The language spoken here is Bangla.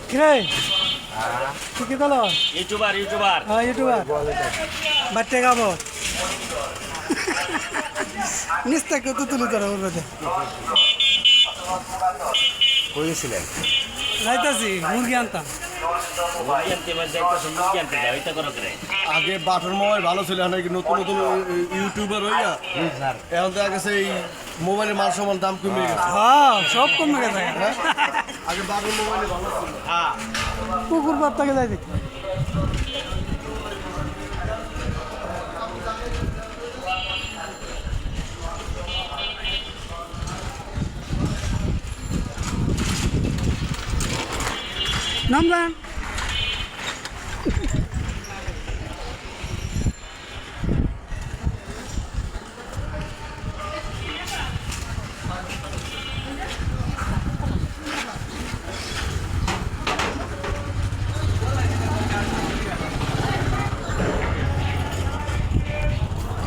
কিরে তুই কি দল ইউটিউবার ইউটিউবার হ্যাঁ ইউটিউবার বাচ্চা গাবো নিস্তা কত তুলে ধরা ওর মধ্যে কই গেছিলেন? যাইতাছি মুরগি আনতাম মুরগি আনতে এবার যাইতেছে মুরগি আনতে যাও এটা করো করে আগে বাটন মোবাইল ভালো ছিল, এখন নাকি নতুন নতুন ইউটিউবার হইয়া এখন দেখা গেছে এই মোবাইলের মান সমান দাম কমে গেছে। হ্যাঁ সব কমে গেছে আগে বাটন মোবাইলে ভালো ছিল। পুকুর পার থেকে যাই দেখি নাম